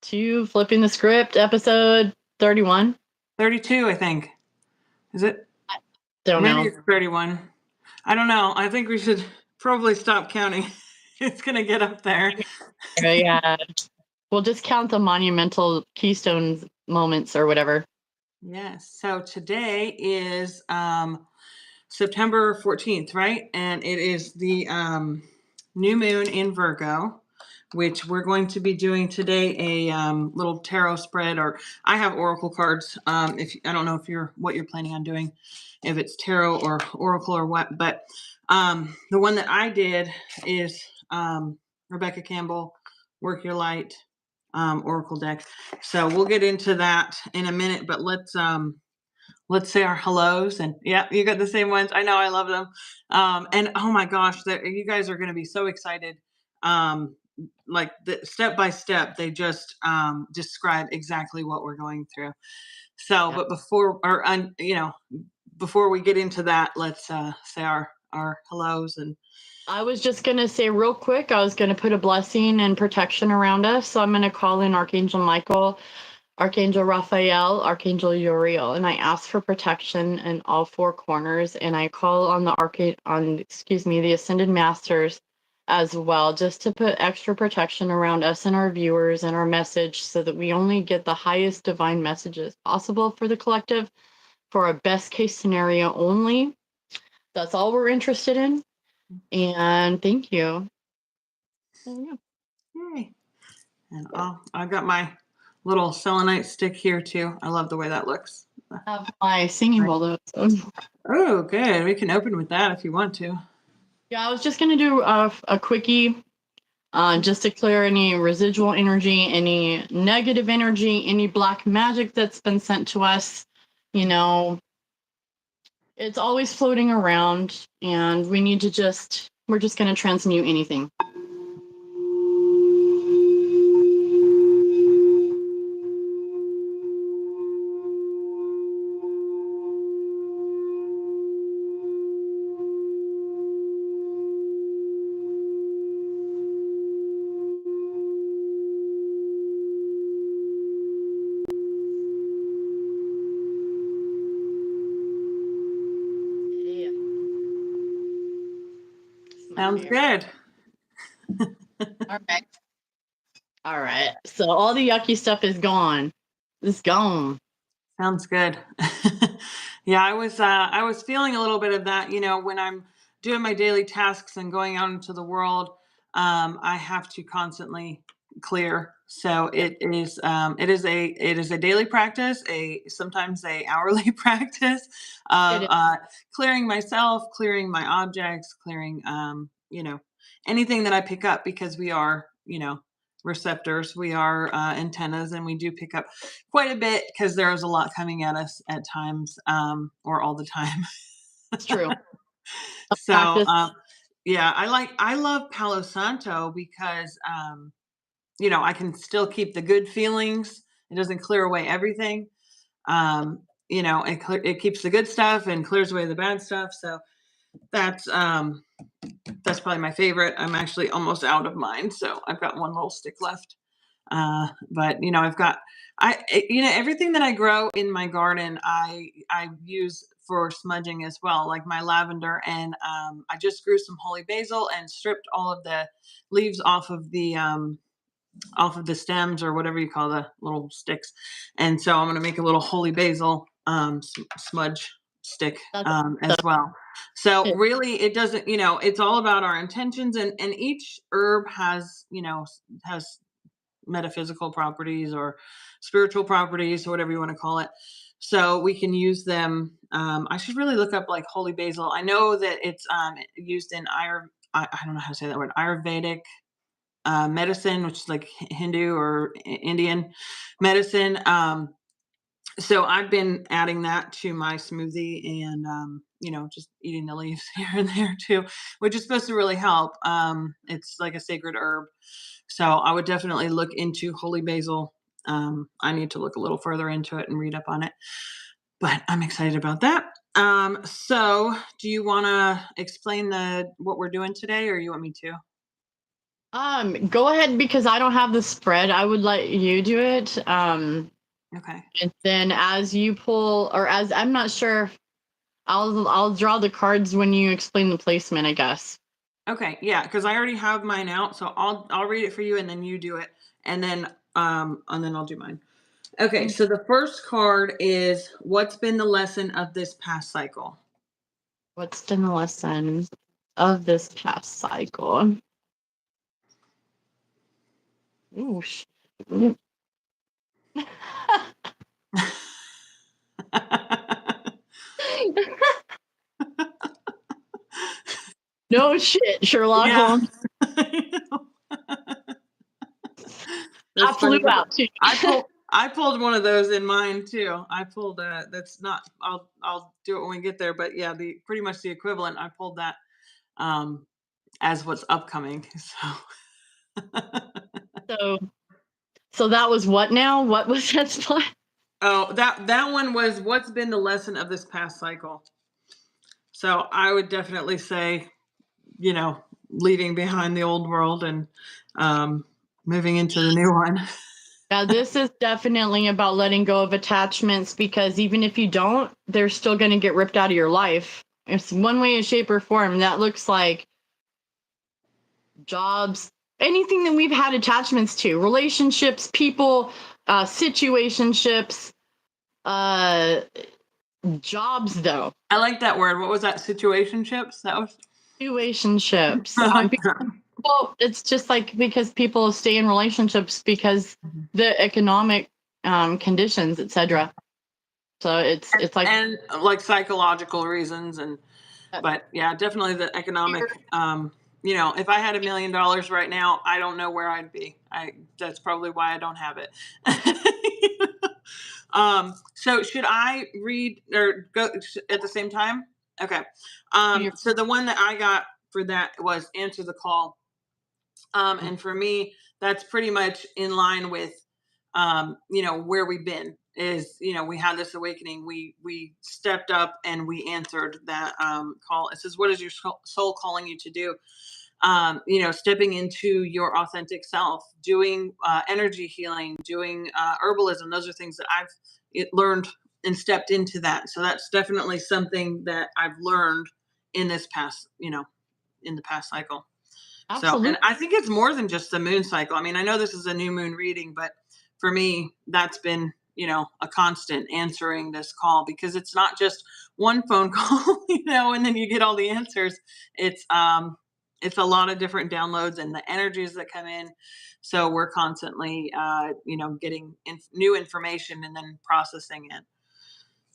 to Flipping the Script, episode 31. 32, I think. Is it? Don't Maybe know. it's 31. I don't know. I think we should probably stop counting. It's going to get up there. Yeah. We'll just count the monumental keystones moments or whatever. Yes. So today is September 14th, right? And it is the new moon in Virgo, which we're going to be doing today a little tarot spread, or I have oracle cards. If I don't know if what you're planning on doing, if it's tarot or oracle or what, but the one that I did is Rebecca Campbell, Work Your Light oracle deck. So we'll get into that in a minute, but let's say our hellos. And yeah, you got the same ones. I know, I love them. And oh my gosh, you guys are going to be so excited. Like the step by step, they just describe exactly what we're going through. So, but before we get into that, let's say our hellos. And I was just going to say real quick, I was going to put a blessing and protection around us. So I'm going to call in Archangel Michael, Archangel Raphael, Archangel Uriel, and I ask for protection in all four corners. And I call on the Ascended Masters as well, just to put extra protection around us and our viewers and our message, so that we only get the highest divine messages possible for the collective, for a best case scenario only. That's all we're interested in. And thank you. Yay. And I've got my little selenite stick here too. I love the way that looks. I have my singing bowl though. Oh, good. We can open with that if you want to. Yeah, I was just going to do a quickie just to clear any residual energy, any negative energy, any black magic that's been sent to us. You know, it's always floating around, and we need to we're just going to transmute anything. Sounds good. All right. So all the yucky stuff is gone. It's gone. Sounds good. Yeah, I was feeling a little bit of that, when I'm doing my daily tasks and going out into the world. I have to constantly clear. So it is a daily practice, sometimes a hourly practice of clearing myself, clearing my objects, clearing anything that I pick up, because we are receptors, we are antennas, and we do pick up quite a bit, because there's a lot coming at us at times, or all the time. It's true. So yeah, I love Palo Santo because I can still keep the good feelings. It doesn't clear away everything. It keeps the good stuff and clears away the bad stuff. So that's probably my favorite. I'm actually almost out of mine, so I've got one little stick left. But I've got everything that I grow in my garden, I use for smudging as well, like my lavender. And I just grew some holy basil and stripped all of the leaves off of the stems, or whatever you call the little sticks. And so I'm going to make a little holy basil smudge stick as well. So really, it doesn't, it's all about our intentions, and each herb has metaphysical properties or spiritual properties, or whatever you want to call it. So we can use them. I should really look up like holy basil. I know that it's used in I don't know how to say that word, Ayurvedic medicine, which is like Hindu or Indian medicine. So I've been adding that to my smoothie, and just eating the leaves here and there too, which is supposed to really help. It's like a sacred herb. So I would definitely look into holy basil. I need to look a little further into it and read up on it, but I'm excited about that. So do you want to explain what we're doing today, or you want me to? Go ahead because I don't have the spread. I would let you do it. Okay. And then as you pull, or as I'm not sure, I'll draw the cards when you explain the placement, I guess. Okay, yeah, because I already have mine out, so I'll read it for you and then you do it. And then I'll do mine. Okay, Okay. so the first card is what's been the lesson of this past cycle? What's been the lesson of this past cycle? Ooh, no shit, Sherlock Yeah. Holmes. I That's flew funny because out too. I pulled one of those in mine too. I pulled that's not I'll do it when we get there, but yeah, the pretty much the equivalent. I pulled that um as what's upcoming. So So, so that was what now? What was that spot? oh, that one was what's been the lesson of this past cycle. So I would definitely say, you know, leaving behind the old world and um moving into the new one. Yeah, this is definitely about letting go of attachments because even if you don't, they're still going to get ripped out of your life. It's one way, shape, or form. That looks like jobs, anything that we've had attachments to, relationships, people, situationships, uh, jobs, though. I like that word. What was that? Situationships? That was Situationships. I like that. Well, it's just like because people stay in relationships because Mhm. the economic conditions, etc. So it's like And like psychological reasons and uh, but yeah, definitely the fear. economic you know, if I had $1 million right now, I don't know where I'd be. I That's probably why I don't have it. So should I read or go at the same time? Okay. So the one that I got for that was answer the call. And for me, that's pretty much in line with, you know, where we've been is, you know, we had this awakening. We stepped up and we answered that call. It says, what is your soul calling you to do? You know, stepping into your authentic self, doing energy healing, doing herbalism. Those are things that learned and stepped into that. So that's definitely something that I've learned in this past, you know, in the past cycle. So, and Absolutely. I think it's more than just the moon cycle. I mean, I know this is a new moon reading, but for me, that's been, you know, a constant answering this call because it's not just one phone call, you know, and then you get all the answers. It's a lot of different downloads and the energies that come in. So we're constantly, you know, getting new information and then processing it.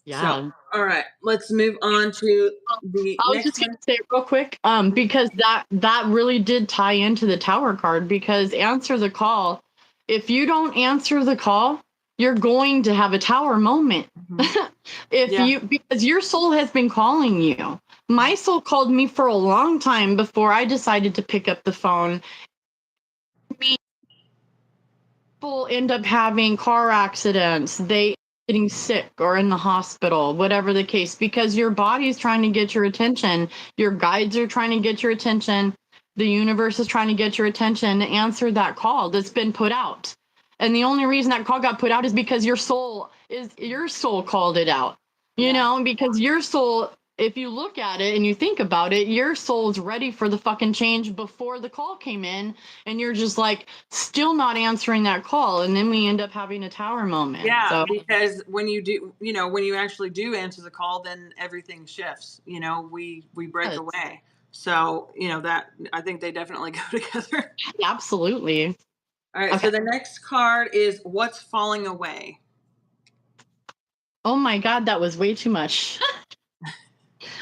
So, Yeah. all right, let's move on to the I was next just gonna one. say real quick, because that really did tie into the tower card because answer the call. If you don't answer the call, you're going to have a tower moment. Mhm. If Yeah. you because your soul has been calling you. My soul called me for a long time before I decided to pick up the phone. People end up having car accidents, they getting sick or in the hospital, whatever the case, because your body's trying to get your attention, your guides are trying to get your attention, the universe is trying to get your attention to answer that call that's been put out. And the only reason that call got put out is because your soul called it out, you Yeah. know, because your soul, if you look at it and you think about it, your soul's ready for the fucking change before the call came in, and you're just like still not answering that call, and then we end up having a tower moment. Yeah, So because when you do, you know, when you actually do answer the call, then everything shifts. You know, we break yes, away. So, you know, that I think they definitely go together. absolutely. All right, Okay. so the next card is what's falling away. Oh my god, that was way too much.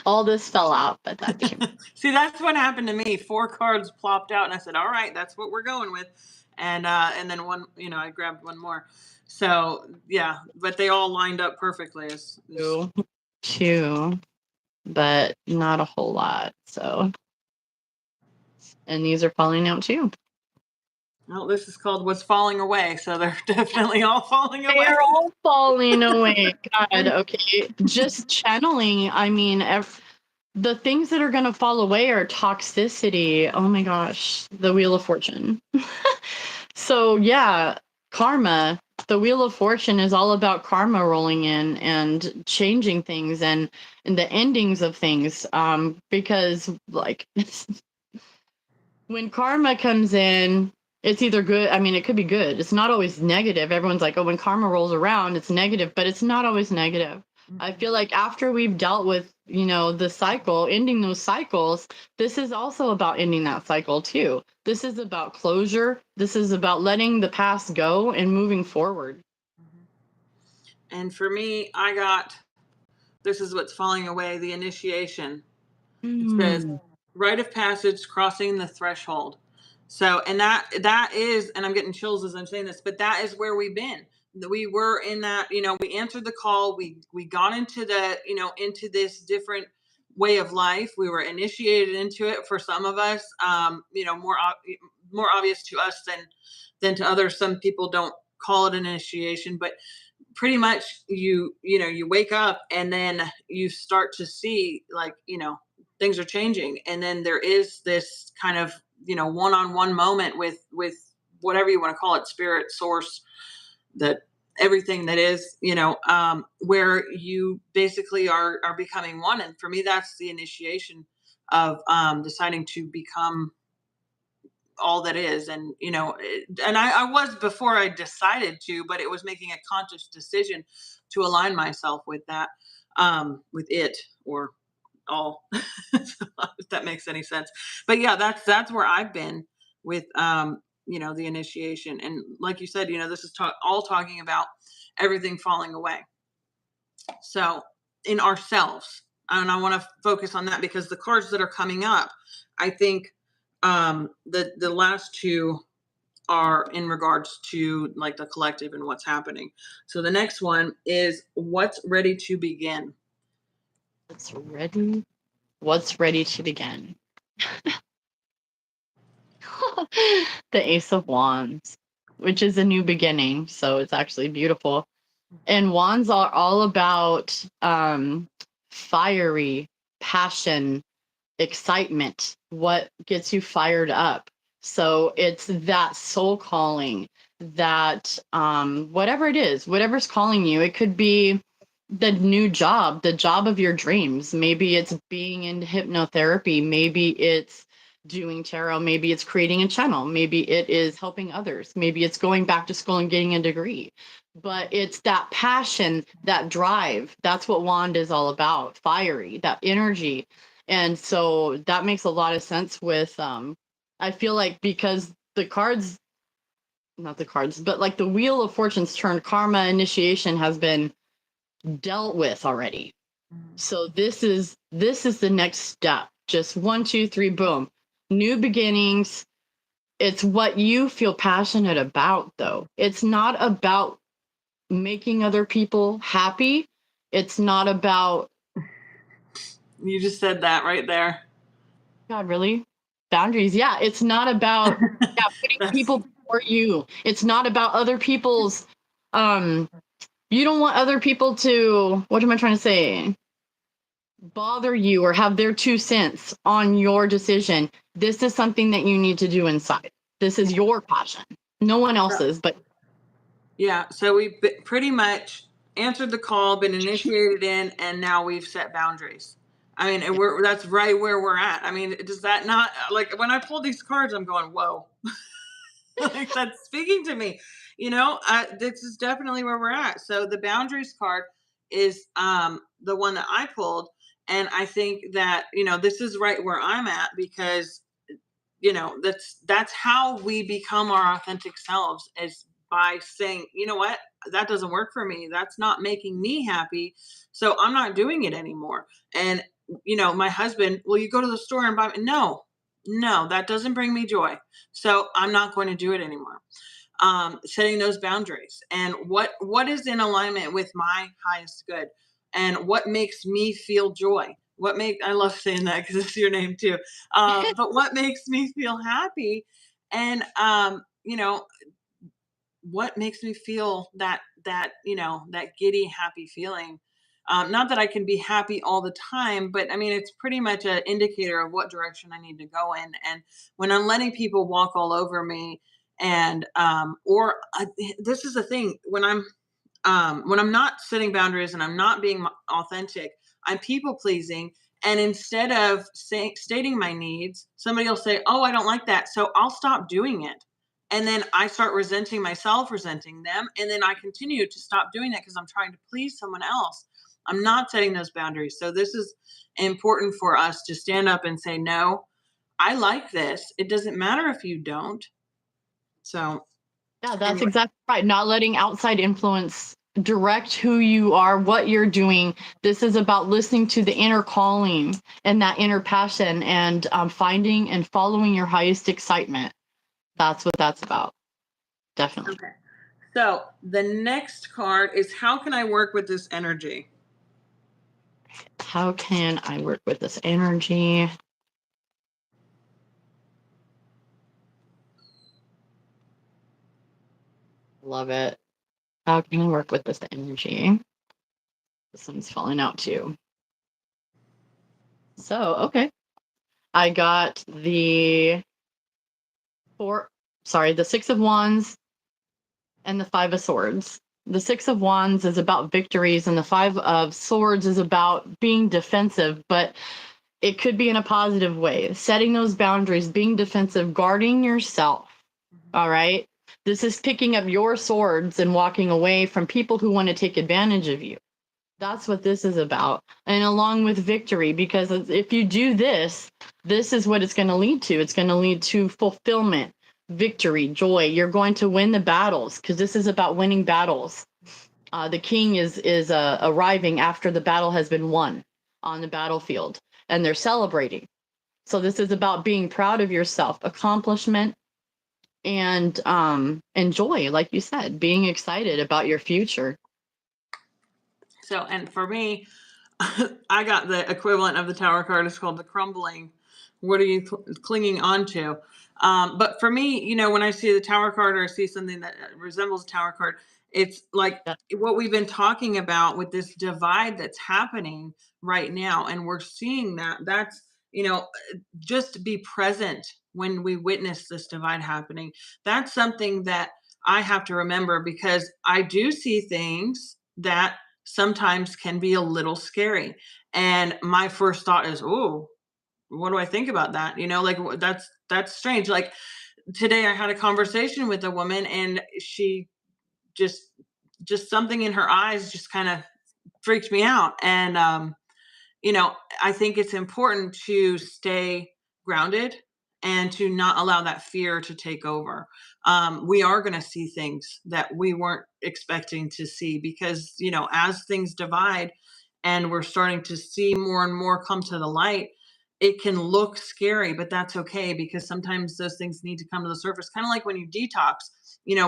All this fell out, but that came. See, that's what happened to me. Four cards plopped out and I said, "All right, that's what we're going with." And then one, you know, I grabbed one more. So, yeah, but they all lined up perfectly as Two, but not a whole lot. So, and these are falling out too. well, this is called what's falling away. So they're definitely all falling They away. are all falling away. God, okay. Just channeling. I mean, the things that are going to fall away are toxicity. Oh my gosh, the Wheel of Fortune. So, yeah, karma, the Wheel of Fortune is all about karma rolling in and changing things and the endings of things. Because, like, when karma comes in, it's either good. I mean, it could be good. It's not always negative. Everyone's like, oh, when karma rolls around, it's negative, but it's not always negative. I feel like after we've dealt with, the cycle, ending those cycles, this is also about ending that cycle too. This is about closure. This is about letting the past go and moving forward. And for me, this is what's falling away, the initiation. It says Mm. rite of passage, crossing the threshold. So, and that is, and I'm getting chills as I'm saying this, but that is where we've been. We were in that, we answered the call. We got into into this different way of life. We were initiated into it for some of us, more obvious to us than to others. Some people don't call it an initiation, but pretty much you wake up and then you start to see, like, things are changing, and then there is this kind of one-on-one moment with whatever you want to call it, spirit, source, that everything that is, where you basically are becoming one. And for me, that's the initiation of deciding to become all that is. And and I was, before I decided to, but it was making a conscious decision to align myself with that, with it, or all. If that makes any sense. But yeah, that's where I've been with the initiation. And like you said, this is all talking about everything falling away. So, in ourselves, and I want to focus on that because the cards that are coming up, I think, the last two are in regards to, like, the collective and what's happening. So the next one is what's ready to begin. What's ready? What's ready to begin? The Ace of Wands, which is a new beginning. So it's actually beautiful. And wands are all about fiery passion, excitement, what gets you fired up. So it's that soul calling, that whatever it is, whatever's calling you. It could be the new job, the job of your dreams. Maybe it's being in hypnotherapy, maybe it's doing tarot, maybe it's creating a channel, maybe it is helping others, maybe it's going back to school and getting a degree. But it's that passion, that drive. That's what wand is all about, fiery, that energy. And so that makes a lot of sense with I feel like, because the cards, not the cards, but like the Wheel of Fortune's turn, karma initiation has been dealt with already. So this is the next step. Just one, two, three, boom. New beginnings. It's what you feel passionate about, though. It's not about making other people happy. It's not about, You just said that right there. God, really? Boundaries. Yeah, it's not about, yeah, putting That's people before you. It's not about other people's um you don't want other people to, what am I trying to say? Bother you or have their 2 cents on your decision. This is something that you need to do inside. This is your passion. No one else's, but Yeah, so we've pretty much answered the call, been initiated in, and now we've set boundaries. I mean, and that's right where we're at. I mean, does that not, like, when I pull these cards, I'm going, whoa, like, that's speaking to me. This is definitely where we're at. So the boundaries card is the one that I pulled, and I think that this is right where I'm at, because that's how we become our authentic selves, is by saying, you know what, that doesn't work for me, that's not making me happy, so I'm not doing it anymore. And my husband, will you go to the store and buy? No, no, that doesn't bring me joy, so I'm not going to do it anymore. Setting those boundaries, and what is in alignment with my highest good, and what makes me feel joy, I love saying that because it's your name too, but what makes me feel happy, and what makes me feel that that giddy happy feeling, Not that I can be happy all the time, but I mean, it's pretty much an indicator of what direction I need to go in. And when I'm letting people walk all over me, and or this is the thing, when I'm not setting boundaries and I'm not being authentic, I'm people pleasing. And instead of stating my needs, somebody will say, "Oh, I don't like that." So I'll stop doing it. And then I start resenting myself, resenting them. And then I continue to stop doing that because I'm trying to please someone else. I'm not setting those boundaries. So this is important for us to stand up and say, "No, I like this. It doesn't matter if you don't." So, Yeah, that's anyway. exactly right. Not letting outside influence direct who you are, what you're doing. This is about listening to the inner calling and that inner passion, and finding and following your highest excitement. That's what that's about. Definitely. Okay. So the next card is, how can I work with this energy? How can I work with this energy? Love it. How can I work with this energy? This one's falling out too. So, okay. I got the 6 of Wands and the 5 of Swords. The 6 of Wands is about victories, and the 5 of Swords is about being defensive, but it could be in a positive way. Setting those boundaries, being defensive, guarding yourself. All right. This is picking up your swords and walking away from people who want to take advantage of you. That's what this is about. And along with victory, because if you do this, this is what it's going to lead to. It's going to lead to fulfillment, victory, joy. You're going to win the battles because this is about winning battles. The king is arriving after the battle has been won on the battlefield, and they're celebrating. So this is about being proud of yourself, accomplishment, and joy, like you said, being excited about your future. So, and for me, I got the equivalent of the Tower card. It's called the crumbling. What are you clinging on to? But for me, when I see the Tower card or I see something that resembles a Tower card, it's like Yeah. what we've been talking about with this divide that's happening right now. And we're seeing that. That's, just be present when we witness this divide happening. That's something that I have to remember, because I do see things that sometimes can be a little scary. And my first thought is, "Oh, what do I think about that?" Like, that's strange. Like today I had a conversation with a woman, and she just something in her eyes just kind of freaked me out. And you know, I think it's important to stay grounded and to not allow that fear to take over. We are going to see things that we weren't expecting to see, because, as things divide and we're starting to see more and more come to the light, it can look scary, but that's okay, because sometimes those things need to come to the surface. Kind of like when you detox,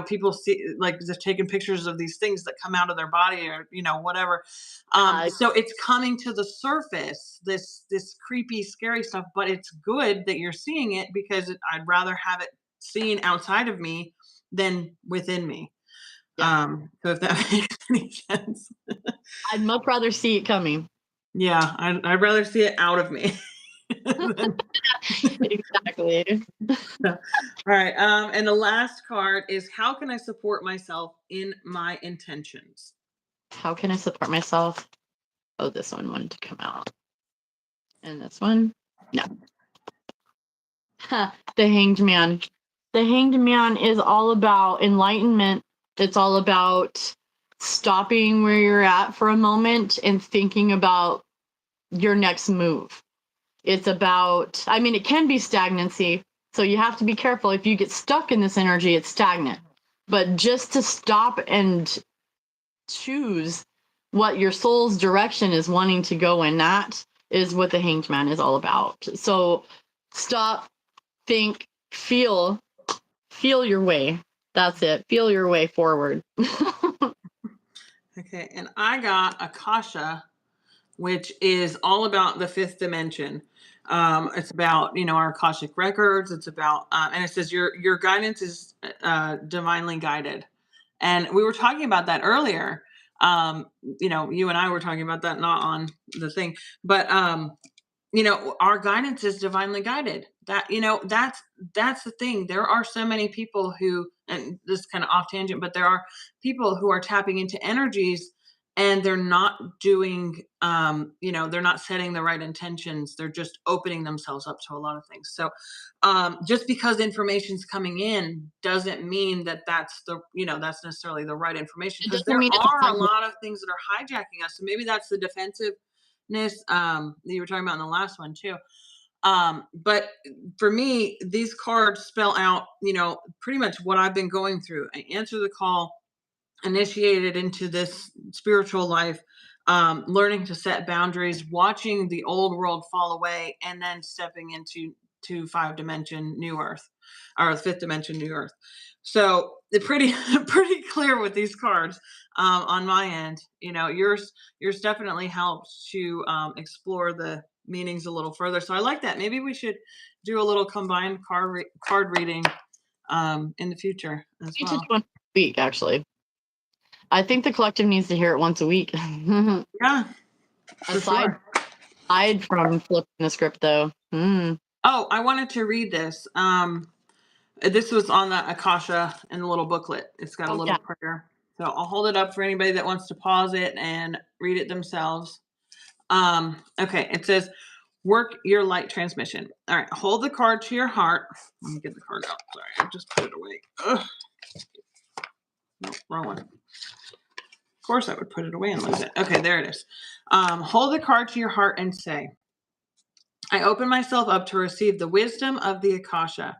people see, like, they're taking pictures of these things that come out of their body, or, whatever. Uh, So it's coming to the surface, this creepy, scary stuff, but it's good that you're seeing it, because I'd rather have it seen outside of me than within me. yeah. So if that makes any sense. I'd much rather see it coming. Yeah, I'd rather see it out of me. than- Exactly. All right. And the last card is, how can I support myself in my intentions? How can I support myself? Oh, this one wanted to come out. And this one? No. Huh, the Hanged Man. The Hanged Man is all about enlightenment. It's all about stopping where you're at for a moment and thinking about your next move. It's about, I mean, it can be stagnancy. So you have to be careful. If you get stuck in this energy, it's stagnant. But just to stop and choose what your soul's direction is wanting to go in, that is what the Hanged Man is all about. So stop, think, feel your way. That's it. Feel your way forward. Okay. And I got Akasha, which is all about the fifth dimension. It's about, our Akashic records. It's about, and it says your guidance is divinely guided. And we were talking about that earlier. You and I were talking about that, not on the thing, but our guidance is divinely guided. That's the thing. There are so many people who, and this is kind of off tangent, but there are people who are tapping into energies and they're not doing, they're not setting the right intentions. They're just opening themselves up to a lot of things. So just because information's coming in doesn't mean that that's necessarily the right information, It because doesn't there mean it's are a not. lot of things that are hijacking us. So maybe that's the defensive that you were talking about in the last one too. But for me, these cards spell out, pretty much what I've been going through. I answer the call, initiated into this spiritual life, learning to set boundaries, watching the old world fall away, and then stepping into five dimension new earth, or fifth dimension new earth. So it's pretty pretty clear with these cards on my end. Yours definitely helps to explore the meanings a little further. So I like that. Maybe we should do a little combined card reading in the future as We need to well. do one a week, actually. I think the collective needs to hear it once a week. Yeah, for aside sure. aside from flipping the script, though. Oh, I wanted to read this. This was on the Akasha in the little booklet. It's got a Oh little yeah. prayer. So I'll hold it up for anybody that wants to pause it and read it themselves. Okay, it says, work your light transmission. All right, hold the card to your heart. Let me get the card out. Sorry, I just put it away. Ugh. No, wrong one. Of course, I would put it away and lose it. Okay, there it is. Hold the card to your heart and say, I open myself up to receive the wisdom of the Akasha.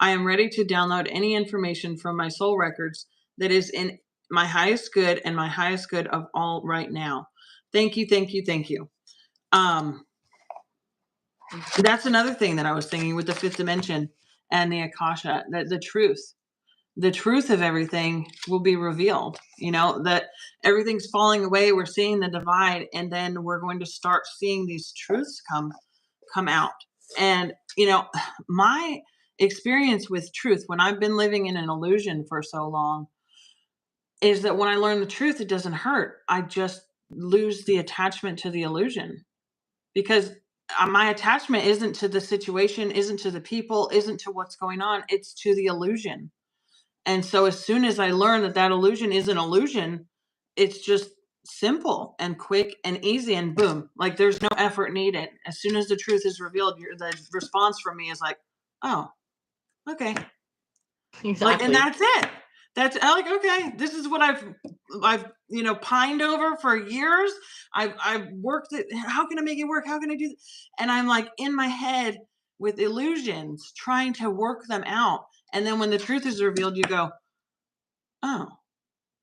I am ready to download any information from my soul records that is in my highest good and my highest good of all right now. Thank you, thank you, thank you. That's another thing that I was thinking with the fifth dimension and the Akasha, that the truth of everything will be revealed, that everything's falling away. We're seeing the divide, and then we're going to start seeing these truths come out. And, my experience with truth, when I've been living in an illusion for so long, is that when I learn the truth, it doesn't hurt. I just lose the attachment to the illusion, because my attachment isn't to the situation, isn't to the people, isn't to what's going on. It's to the illusion. And so as soon as I learn that illusion is an illusion, it's just simple and quick and easy, and boom, like there's no effort needed. As soon as the truth is revealed, the response from me is like, oh, okay. Exactly. Like, and that's it. That's like, okay, this is what I've pined over for years. I've worked it. How can I make it work? How can I do this? And I'm like in my head with illusions, trying to work them out. And then when the truth is revealed, you go, oh,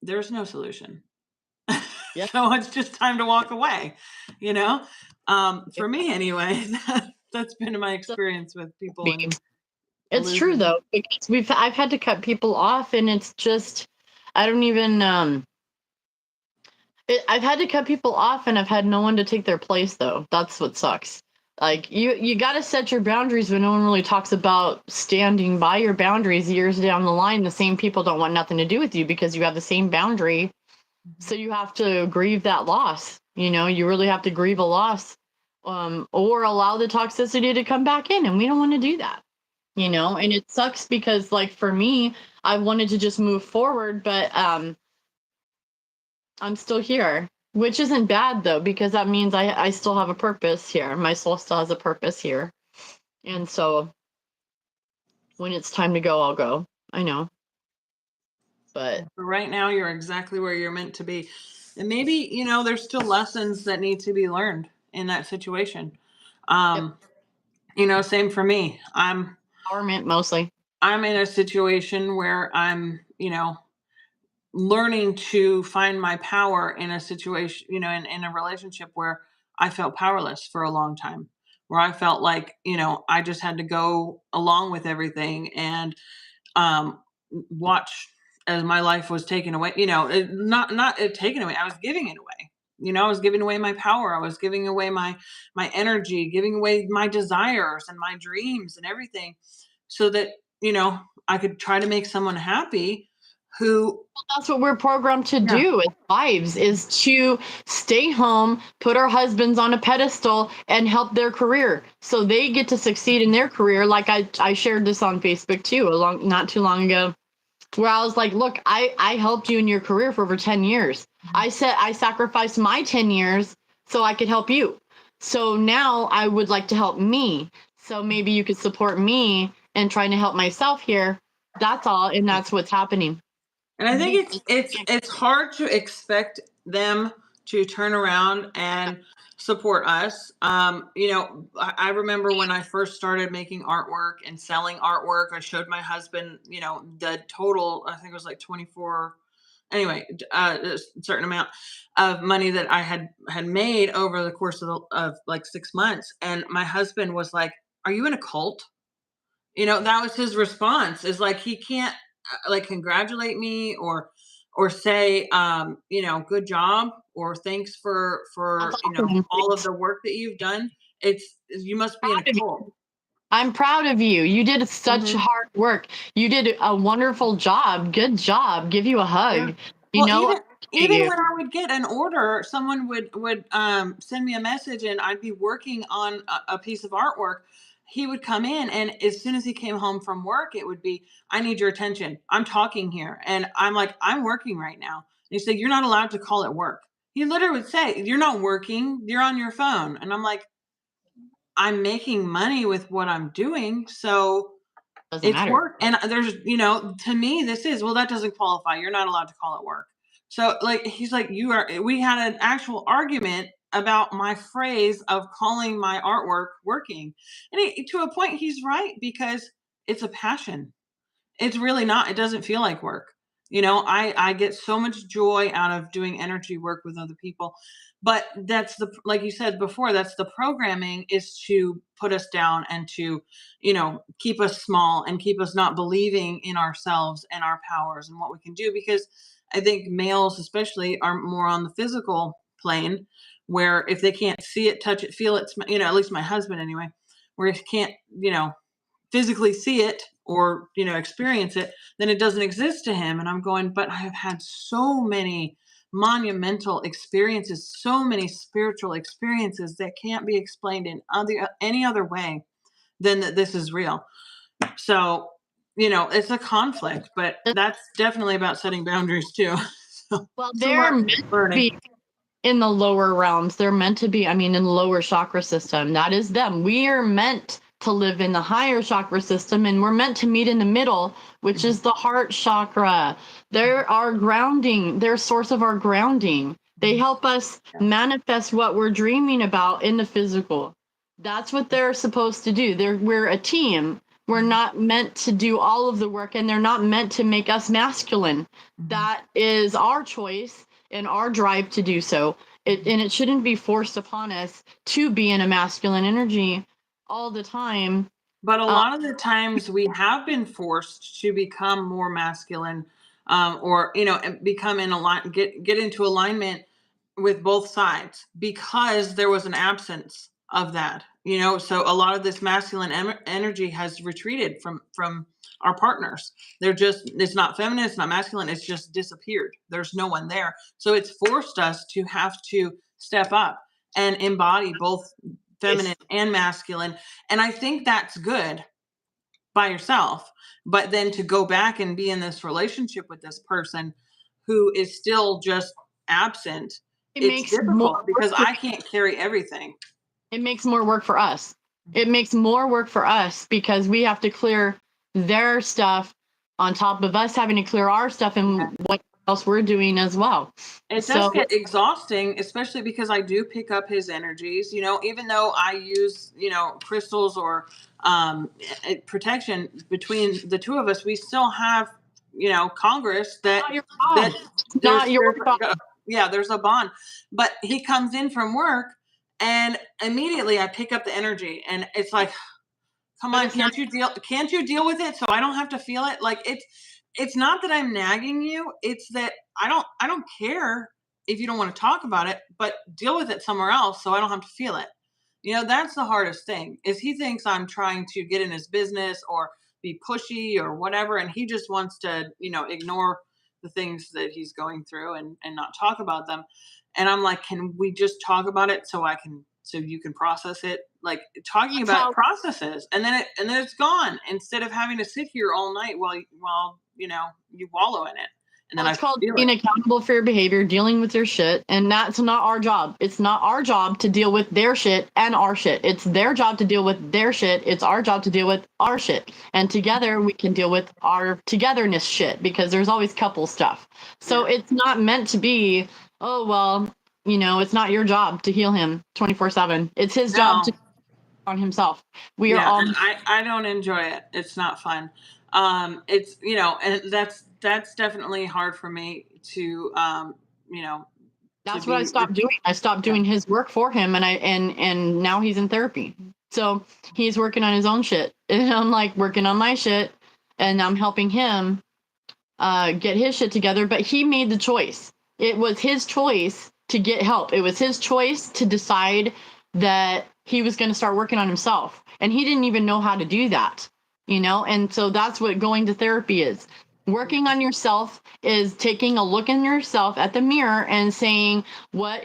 there's no solution. Yeah. So it's just time to walk away, for me anyway. That's been my experience with people. It's true though, because I've had to cut people off, and it's just, I don't even I've had to cut people off, and I've had no one to take their place though. That's what sucks. Like you got to set your boundaries, but no one really talks about standing by your boundaries years down the line. The same people don't want nothing to do with you because you have the same boundary. So you have to grieve that loss. You really have to grieve a loss, or allow the toxicity to come back in, and we don't want to do that. And it sucks because, like, for me, I wanted to just move forward, but I'm still here, which isn't bad though, because that means I still have a purpose here. My soul still has a purpose here. And so when it's time to go, I'll go. I know. But right now, you're exactly where you're meant to be. And maybe, there's still lessons that need to be learned in that situation. Same for me. Empowerment mostly. I'm in a situation where I'm, learning to find my power in a situation, in a relationship where I felt powerless for a long time, where I felt like, I just had to go along with everything and watch as my life was taken away, not taken away. I was giving it away. I was giving away my power. I was giving away my energy, giving away my desires and my dreams and everything, so that, I could try to make someone happy who, That's what we're programmed to yeah, do as wives, is to stay home, put our husbands on a pedestal and help their career so they get to succeed in their career. Like I shared this on Facebook too, not too long ago, where I was like, look, I helped you in your career for over 10 years. I said I sacrificed my 10 years so I could help you. So now I would like to help me. So maybe you could support me in trying to help myself here. That's all. And that's what's happening. and I think Because it's hard to expect them to turn around and support us. I remember when I first started making artwork and selling artwork, I showed my husband, the total, I think it was like 24, anyway, a certain amount of money that I had made over the course of like 6 months. And my husband was like, "Are you in a cult?" That was his response, is like he can't like congratulate me or say good job or thanks for that's awesome. all of the work that you've done. It's you must be in a Proud of cult. you. I'm proud of you. You did such Mhm. hard work. You did a wonderful job. Good job. Give you a Yeah. hug. Well, I appreciate even you. when I would get an order, someone would send me a message, and I'd be working on a piece of artwork. He would come in, and as soon as he came home from work, it would be, "I need your attention. I'm talking here," and I'm like, "I'm working right now." And he said, "You're not allowed to call it work." He literally would say, "You're not working. You're on your phone," and I'm like, "I'm making money with what I'm doing, so." Doesn't It's matter. work, and to me, this is, well, that doesn't qualify. You're not allowed to call it work. So, like, he's like, we had an actual argument about my phrase of calling my artwork working. And to a point, he's right, because it's a passion. It's really not. It doesn't feel like work. I get so much joy out of doing energy work with other people. But that's like you said before, that's the programming, is to put us down and to, keep us small and keep us not believing in ourselves and our powers and what we can do. Because I think males, especially, are more on the physical plane, where if they can't see it, touch it, feel it, at least my husband anyway, where he can't, physically see it or experience it, then it doesn't exist to him. And I'm going, but I have had so many monumental experiences, so many spiritual experiences that can't be explained in any other way than that this is real. So it's a conflict, but that's definitely about setting boundaries too. So Well, it's a they're lot meant of to learning. be in the lower realms. They're meant to be, in the lower chakra system. That is them. We are meant to live in the higher chakra system, and we're meant to meet in the middle, which is the heart chakra. They're our grounding, they're source of our grounding. They help us manifest what we're dreaming about in the physical. That's what they're supposed to do. We're a team. We're not meant to do all of the work, and they're not meant to make us masculine. Mhm. That is our choice and our drive to do so. And it shouldn't be forced upon us to be in a masculine energy all the time. But a Uh, lot of the times we have been forced to become more masculine, or and become in align get into alignment with both sides, because there was an absence of that. So a lot of this masculine energy has retreated from our partners. It's not feminine, it's not masculine, it's just disappeared. There's no one there. So it's forced us to have to step up and embody both feminine and masculine. And I think that's good by yourself. But then to go back and be in this relationship with this person who is still just absent, it it's makes more difficult work because for I can't carry everything. it makes more work for us. It makes more work for us because we have to clear their stuff on top of us having to clear our stuff and what else we're doing as well. It does So get exhausting, especially because I do pick up his energies, even though I use, crystals or protection between the two of us, we still have, Congress not your that job. Not your job. yeah, there's a bond. But he comes in from work, and immediately I pick up the energy, and it's like, come But on, it's not can't you deal with it so I don't have to feel it? Like, it's not that I'm nagging you, it's that I don't care if you don't want to talk about it, but deal with it somewhere else so I don't have to feel it. That's the hardest thing, is he thinks I'm trying to get in his business or be pushy or whatever, and he just wants to, ignore the things that he's going through and not talk about them. And I'm like, can we just talk about it so you can process it? Like talking That's about it how processes, and then it's gone instead of having to sit here all night while you wallow in it, and then Well, I it's called feel being it. accountable for your behavior, dealing with your shit, and that's not our job. It's not our job to deal with their shit and our shit. It's their job to deal with their shit. It's our job to deal with our shit. And together we can deal with our togetherness shit because there's always couple stuff. So Yeah. it's not meant to be, oh, well, it's not your job to heal him 24/7. It's his job to No. on himself. We are Yeah, all and I don't enjoy it. It's not fun. It's and that's definitely hard for me to you know to That's what I be. stopped doing. I stopped Yeah. doing his work for him, and now he's in therapy. So he's working on his own shit, and I'm like working on my shit, and I'm helping him get his shit together. But he made the choice. It was his choice to get help. It was his choice to decide that he was going to start working on himself, and he didn't even know how to do that. And so that's what going to therapy is. Working on yourself is taking a look in yourself at the mirror and saying, what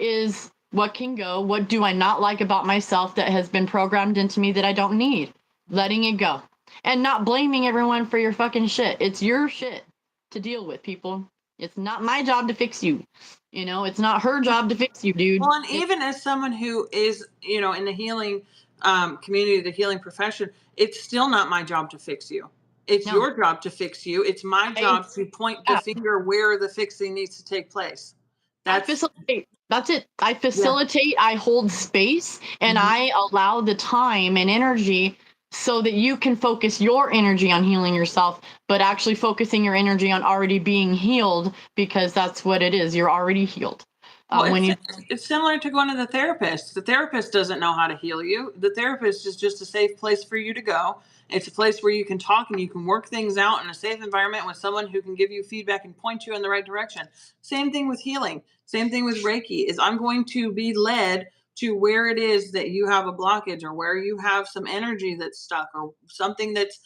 can go? What do I not like about myself that has been programmed into me that I don't need? Letting it go. And not blaming everyone for your fucking shit. It's your shit to deal with, people. It's not my job to fix you. It's not her job to fix you, dude. Well, and even as someone who is, in the healing community, the healing profession, it's still not my job to fix you. It's No. your job to fix you. It's my I job to point the yeah, finger where the fixing needs to take place. I That's facilitate. That's it. I yeah. facilitate, I hold space, and Mhm. I allow the time and energy so that you can focus your energy on healing yourself, but actually focusing your energy on already being healed because that's what it is. You're already healed. Well, When you it's similar to going to the therapist. The therapist doesn't know how to heal you. The therapist is just a safe place for you to go. It's a place where you can talk and you can work things out in a safe environment with someone who can give you feedback and point you in the right direction. Same thing with healing. Same thing with Reiki is I'm going to be led to where it is that you have a blockage or where you have some energy that's stuck or something that's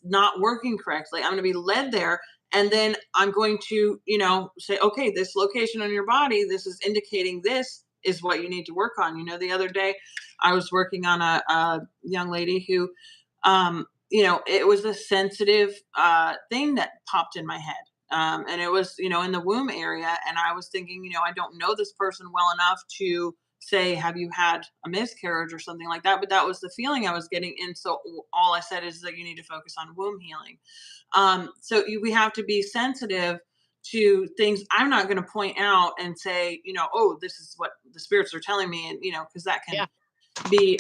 not working correctly. I'm going to be led there, and then I'm going to say, okay, this location on your body, this is indicating this is what you need to work on. The other day I was working on a young lady who it was a sensitive thing that popped in my head. And it was in the womb area, and I was thinking, I don't know this person well enough to say, have you had a miscarriage or something like that, but that was the feeling I was getting. And so all I said is that you need to focus on womb healing. We have to be sensitive to things. I'm not going to point out and say, oh, this is what the spirits are telling me. And, because that can yeah. be,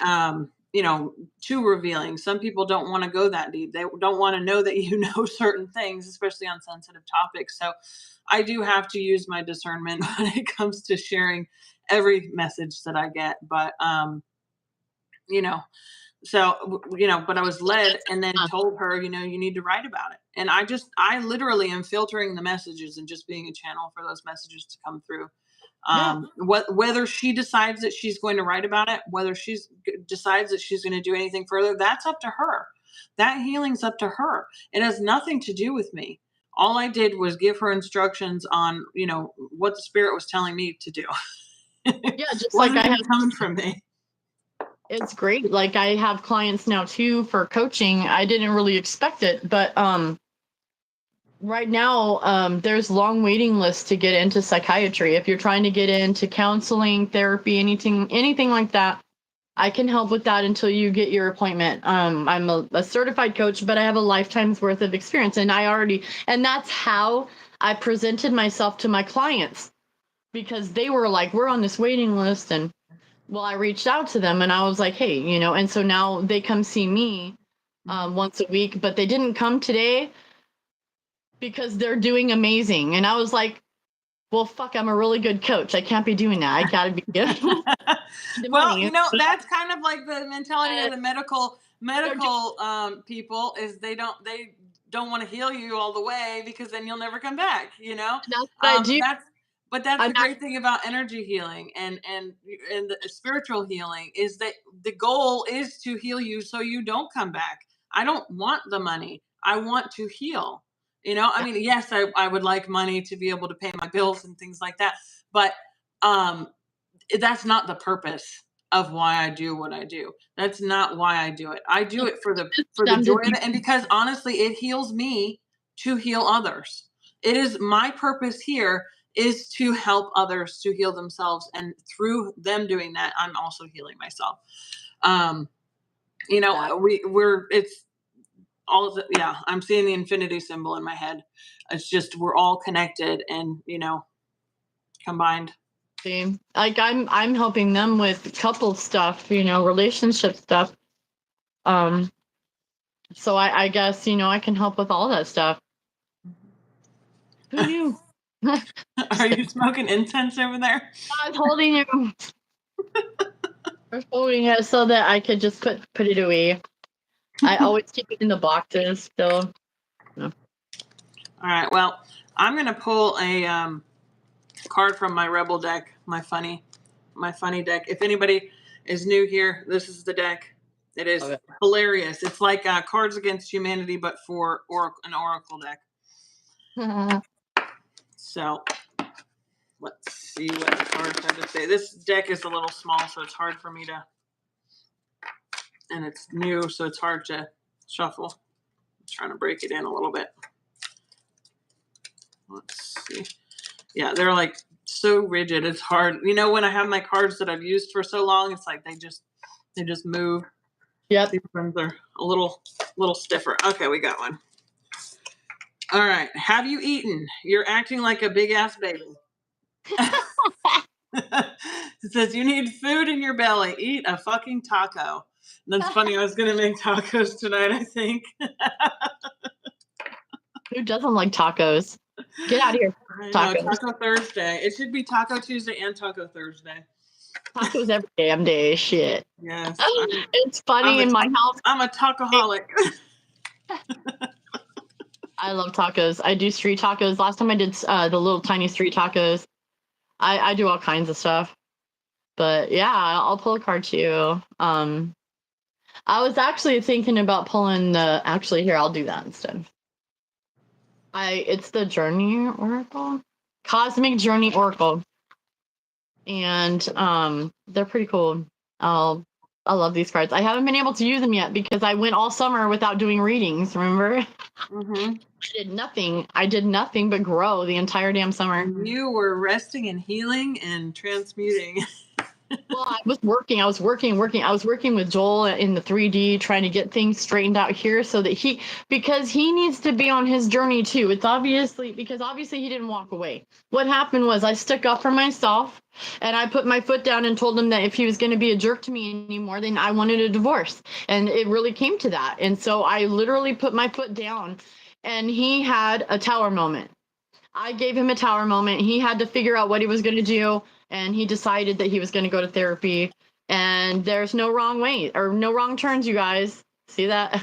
too revealing. Some people don't want to go that deep. They don't want to know that you know certain things, especially on sensitive topics. So I do have to use my discernment when it comes to sharing every message that I get. But, you know, but I was led and then told her, you need to write about it. And I literally am filtering the messages and just being a channel for those messages to come through. Yeah. Whether she decides that she's going to write about it, whether decides that she's going to do anything further, that's up to her. That healing's up to her. It has nothing to do with me. All I did was give her instructions on, what the spirit was telling me to do. Yeah, just like Wasn't I have. even coming from me. It's great. Like I have clients now too for coaching. I didn't really expect it, but right now there's long waiting lists to get into psychiatry. If you're trying to get into counseling, therapy, anything like that, I can help with that until you get your appointment. I'm a certified coach, but I have a lifetime's worth of experience, and that's how I presented myself to my clients because they were like, we're on this waiting list. And well, I reached out to them and I was like, hey, and so now they come see me once a week, but they didn't come today because they're doing amazing. And I was like, well, fuck, I'm a really good coach. I can't be doing that. I gotta be giving the Well, money. that's kind of like the mentality of Uh, the medical they're just, people is they don't want to heal you all the way because then you'll never come back. that's what I do. That's I'm the great thing about energy healing and the spiritual healing is that the goal is to heal you so you don't come back. I don't want the money. I want to heal. You know, I mean, yes, I would like money to be able to pay my bills and things like that, but that's not the purpose of why I do what I do. That's not why I do it. I do it for the Them joy to of be it, and because honestly, it heals me to heal others. It is my purpose here is to help others to heal themselves, and through them doing that, I'm also healing myself. Um, you know, we're it's all of the, yeah, I'm seeing the infinity symbol in my head. It's just we're all connected and, you know, combined. like I'm helping them with couple stuff, you know, relationship stuff. Um, so I guess, you know, I can help with all that stuff. Who knew? Are you smoking incense over there? I was holding it. I was holding it so that I could just put it away. I always keep it in the boxes still. All right. Well, I'm gonna pull a card from my Rebel deck, my funny deck. If anybody is new here, this is the deck. It is hilarious. It's like Cards Against Humanity, but for an oracle deck. So let's see what the cards have to say. This deck is a little small, so it's hard for me to, and it's new, so it's hard to shuffle. I'm trying to break it in a little bit. Let's see. Yeah, they're like so rigid. It's hard. You know, when I have my cards that I've used for so long, it's like they just move. Yep. These ones are a little stiffer. Okay, we got one. All right. Have you eaten? You're acting like a big ass baby. It says you need food in your belly. Eat a fucking taco. And that's funny. I was gonna make tacos tonight, I think. Who doesn't like tacos? Get out of here. I know, Tacos. Taco Thursday. It should be Taco Tuesday and Taco Thursday. Tacos every damn day. Shit. Yes. It's funny in my house. I'm a tacoholic. I love tacos. I do street tacos. Last time I did the little tiny street tacos. I do all kinds of stuff. But yeah, I'll pull a card too. I was actually thinking about pulling the. Actually, here I'll do that instead. It's the Journey Oracle, Cosmic Journey Oracle, and they're pretty cool. I love these cards. I haven't been able to use them yet because I went all summer without doing readings. Remember? Mm-hmm. I did nothing but grow the entire damn summer. You were resting and healing and transmuting. Well, I was working. I was working with Joel in the 3D, trying to get things straightened out here so that because he needs to be on his journey too. It's obviously he didn't walk away. What happened was I stuck up for myself and I put my foot down and told him that if he was going to be a jerk to me anymore, then I wanted a divorce. And it really came to that. And so I literally put my foot down and he had a tower moment. I gave him a tower moment. He had to figure out what he was going to do, and he decided that he was going to go to therapy. And there's no wrong way or no wrong turns, you guys. See that?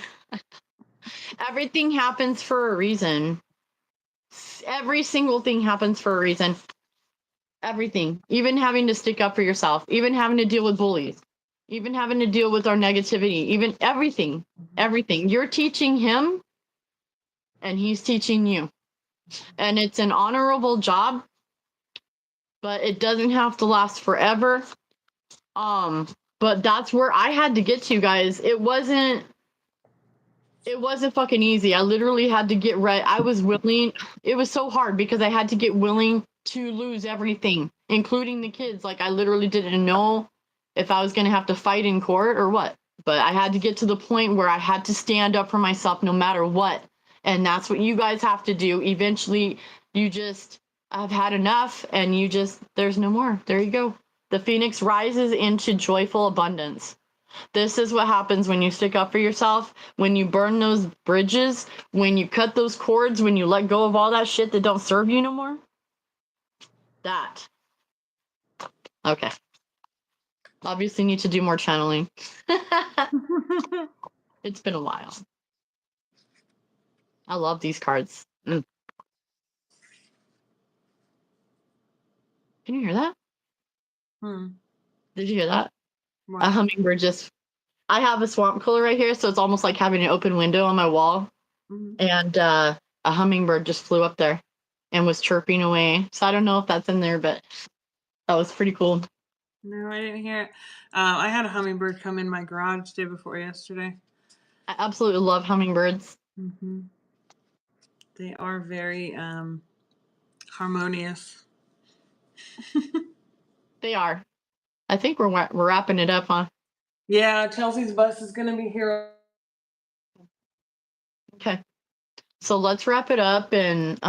Everything happens for a reason. Every single thing happens for a reason. Everything. Even having to stick up for yourself, even having to deal with bullies, even having to deal with our negativity, even everything. Everything. You're teaching him, and he's teaching you. And it's an honorable job, but it doesn't have to last forever. But that's where I had to get to, guys. It wasn't fucking easy. I literally had to get ready. I was willing. It was so hard because I had to get willing to lose everything, including the kids. Like I literally didn't know if I was going to have to fight in court or what. But I had to get to the point where I had to stand up for myself no matter what. And that's what you guys have to do. Eventually, I've had enough and there's no more. There you go. The phoenix rises into joyful abundance. This is what happens when you stick up for yourself, when you burn those bridges, when you cut those cords, when you let go of all that shit that don't serve you no more. That. Okay. Obviously need to do more channeling. It's been a while. I love these cards. Can you hear that? Did you hear that? What? A hummingbird I have a swamp cooler right here, so it's almost like having an open window on my wall. Mm-hmm. And a hummingbird just flew up there and was chirping away. So I don't know if that's in there, but that was pretty cool. No, I didn't hear it. I had a hummingbird come in my garage day before yesterday. I absolutely love hummingbirds. Mm-hmm. They are very harmonious. They are. I think we're wrapping it up, huh? Yeah, Chelsea's bus is going to be here. Okay. So let's wrap it up and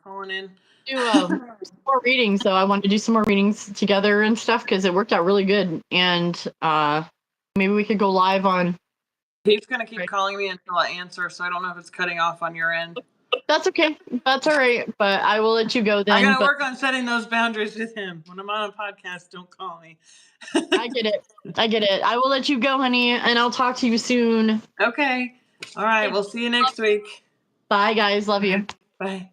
Calling in. do some more readings. So I want to do some more readings together and stuff because it worked out really good. And maybe we could go live on. He's going to keep calling me until I answer, so I don't know if it's cutting off on your end. That's okay. That's all right. But I will let you go then. I got to work on setting those boundaries with him. When I'm on a podcast, don't call me. I get it. I get it. I will let you go, honey, and I'll talk to you soon. Okay. All right. We'll see you next week. Bye, guys. Love you. Bye.